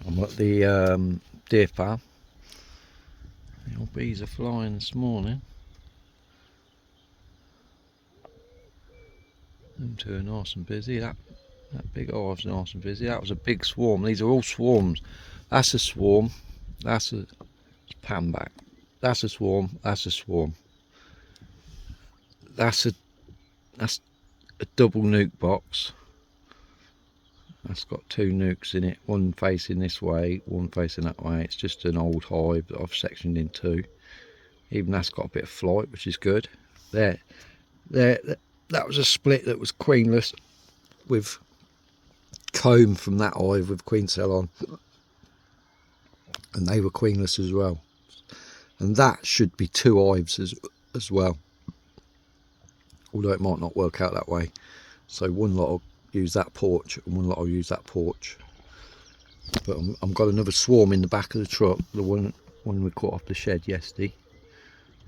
I'm at the deer farm. The old bees are flying this morning. Them two are nice and busy. That big hive's nice and busy. That was a big swarm. These are all swarms. That's a swarm. That's a pan back. That's a swarm. That's a swarm. That's a double nuke box. That's got two nukes in it, one facing this way, one facing that way. It's just an old hive that I've sectioned in two. Even that's got a bit of flight, which is good. There, that was a split that was queenless with comb from that hive with queen cell on, and they were queenless as well. And that should be two hives as well, although it might not work out that way. So one lot will use that porch and one lot will use that porch. But I've got another swarm in the back of the truck, the one we caught off the shed yesterday.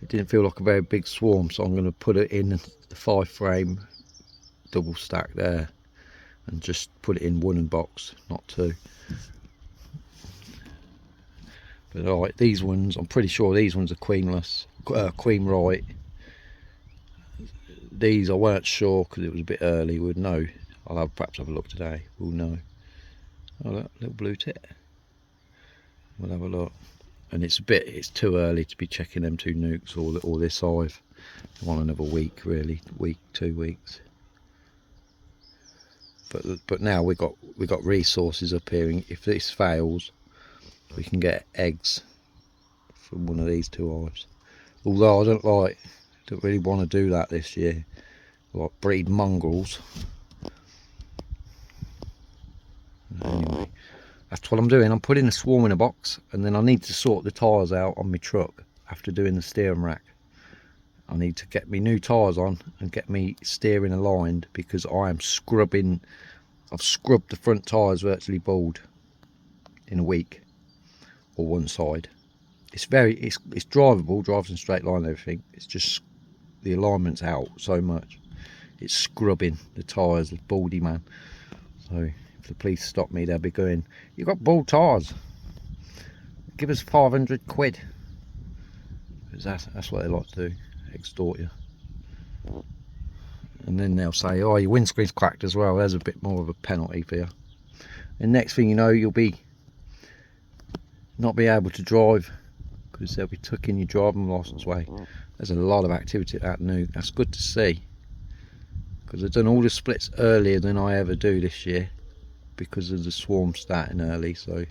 It didn't feel like a very big swarm, so I'm going to put it in the 5 frame double stack there and just put it in one box, not two. But alright, these ones, I'm pretty sure these ones are queenless, queen right. These I weren't sure because it was a bit early. We'd know. I'll perhaps have a look today. We'll know. Oh look, little blue tit. We'll have a look. And it's too early to be checking them two nukes or this hive. I want another week really, week, 2 weeks. But now we got resources up here. If this fails, we can get eggs from one of these two hives. Although I don't really want to do that this year. Like breed mongrels. Anyway, that's what I'm doing. I'm putting a swarm in a box, and then I need to sort the tyres out on my truck after doing the steering rack. I need to get me new tyres on and get me steering aligned, because I am scrubbing. I've scrubbed the front tyres virtually bald in a week, or one side. It's drivable, drives in straight line and everything. It's just the alignment's out so much. It's scrubbing the tyres, the baldy man. So if the police stop me, they'll be going, "You've got bald tyres, give us 500 quid." Because that's what they like to do, extort you. And then they'll say, "Oh, your windscreen's cracked as well, there's a bit more of a penalty for you." And next thing you know, you'll not be able to drive, because they'll be taking your driving licence away. There's a lot of activity at that nuke. That's good to see, because I've done all the splits earlier than I ever do this year because of the swarm starting early. So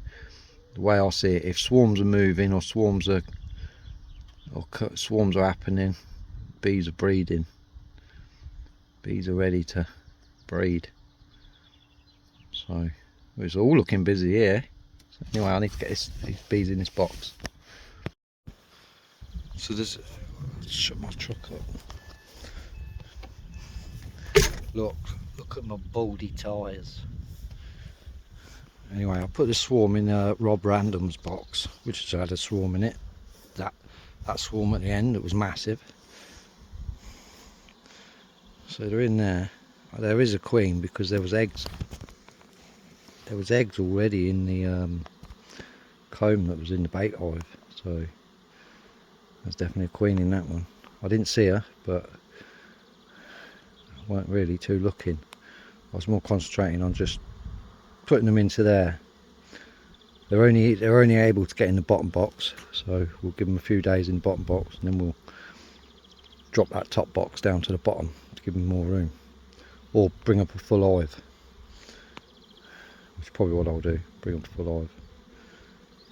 the way I see it, if swarms are moving or swarms are happening, bees are breeding. Bees are ready to breed. So it's all looking busy here. So anyway, I need to get these bees in this box. So shut my truck up. Look at my baldy tyres. Anyway, I put the swarm in Rob Random's box, which had a swarm in it. That swarm at the end, it was massive. So they're in there. There is a queen, because there was eggs. There was eggs already in the comb that was in the bait hive. So there's definitely a queen in that one. I didn't see her, but I weren't really too looking. I was more concentrating on just putting them into there. They're only able to get in the bottom box, so we'll give them a few days in the bottom box, and then we'll drop that top box down to the bottom to give them more room, or bring up a full hive, which is probably what I'll do, bring up a full hive.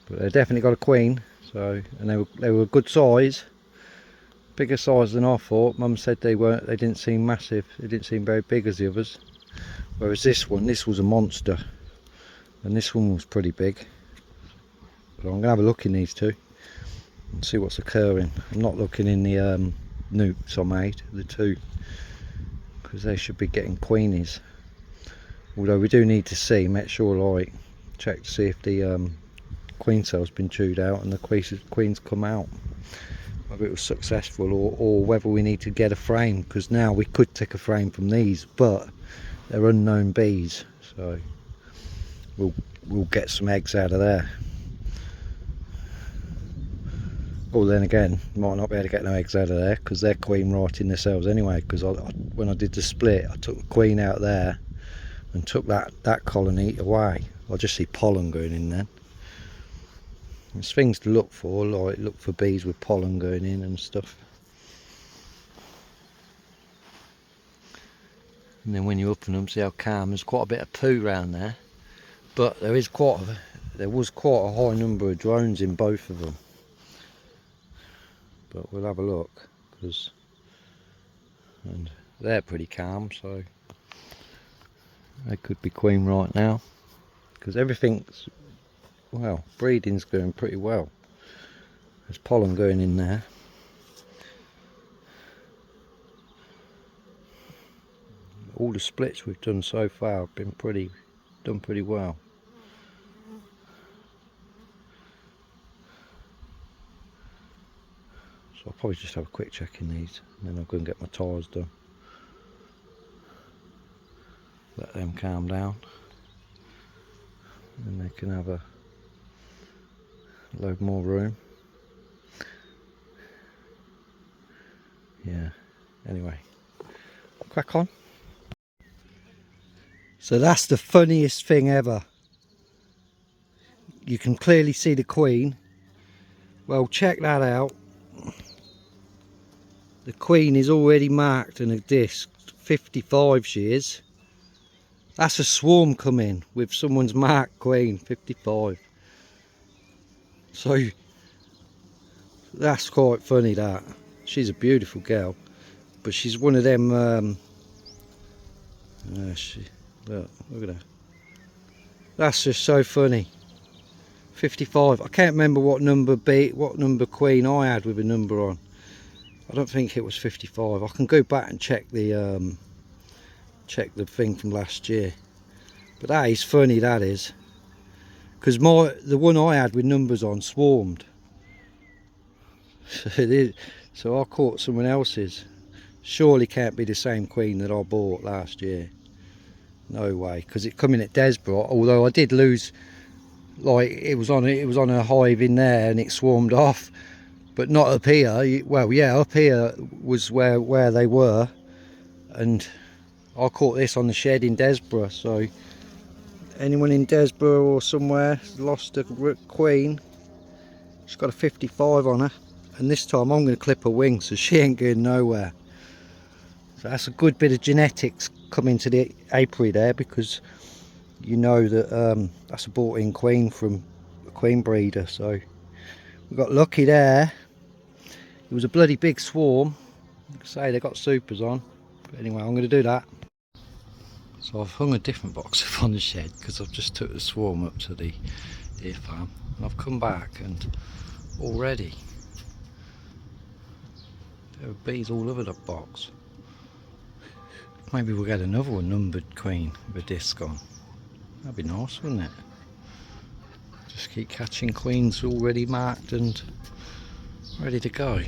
But they definitely got a queen. So, and they were a good size, bigger size than I thought. Mum said they didn't seem massive, they didn't seem very big as the others. Whereas this was a monster, and this one was pretty big. But I'm going to have a look in these two and see what's occurring. I'm not looking in the nukes I made, the two, because they should be getting queenies. Although we do need to make sure, check to see if the queen cell's been chewed out and the queen's come out. Whether it was successful or whether we need to get a frame, because now we could take a frame from these, but they're unknown bees, so we'll get some eggs out of there. Or then again, might not be able to get no eggs out of there because they're queen right in themselves anyway, because when I did the split I took the queen out there and took that colony away. I'll just see pollen going in then. There's things to look for, like look for bees with pollen going in and stuff. And then when you open them, see how calm. There's quite a bit of poo around there, but there was quite a high number of drones in both of them. But we'll have a look, and they're pretty calm, so they could be queen right now, because everything's, well, breeding's going pretty well. There's pollen going in there. All the splits we've done so far have been done pretty well. So I'll probably just have a quick check in these, and then I'll go and get my tyres done. Let them calm down, and they can have a load more room. Yeah, anyway, crack on. So that's the funniest thing ever. You can clearly see the queen. Well, check that out. The queen is already marked in a disc. 55 she is. That's a swarm coming with someone's marked queen. 55. So that's quite funny, that. She's a beautiful girl, but she's one of them look at her. That's just so funny. 55. I can't remember what number queen I had with a number on. I don't think it was 55. I can go back and check the thing from last year. But that is funny, that is, because the one I had with numbers on swarmed. So I caught someone else's. Surely can't be the same queen that I bought last year. No way, because it come in at Desborough. Although I did lose, like it was on a hive in there and it swarmed off, but not up here. Well, yeah, up here was where they were, and I caught this on the shed in Desborough. So anyone in Desborough or somewhere lost a queen, she's got a 55 on her, and this time I'm going to clip her wing so she ain't going nowhere. So that's a good bit of genetics coming to the apiary there, because you know that that's a bought in queen from a queen breeder. So we got lucky there. It was a bloody big swarm. Like I say, they got supers on. But anyway, I'm going to do that. So I've hung a different box up on the shed because I've just took the swarm up to the deer farm, and I've come back and already there are bees all over the box. Maybe we'll get another one, numbered queen with a disc on. That'd be nice, wouldn't it? Just keep catching queens already marked and ready to go.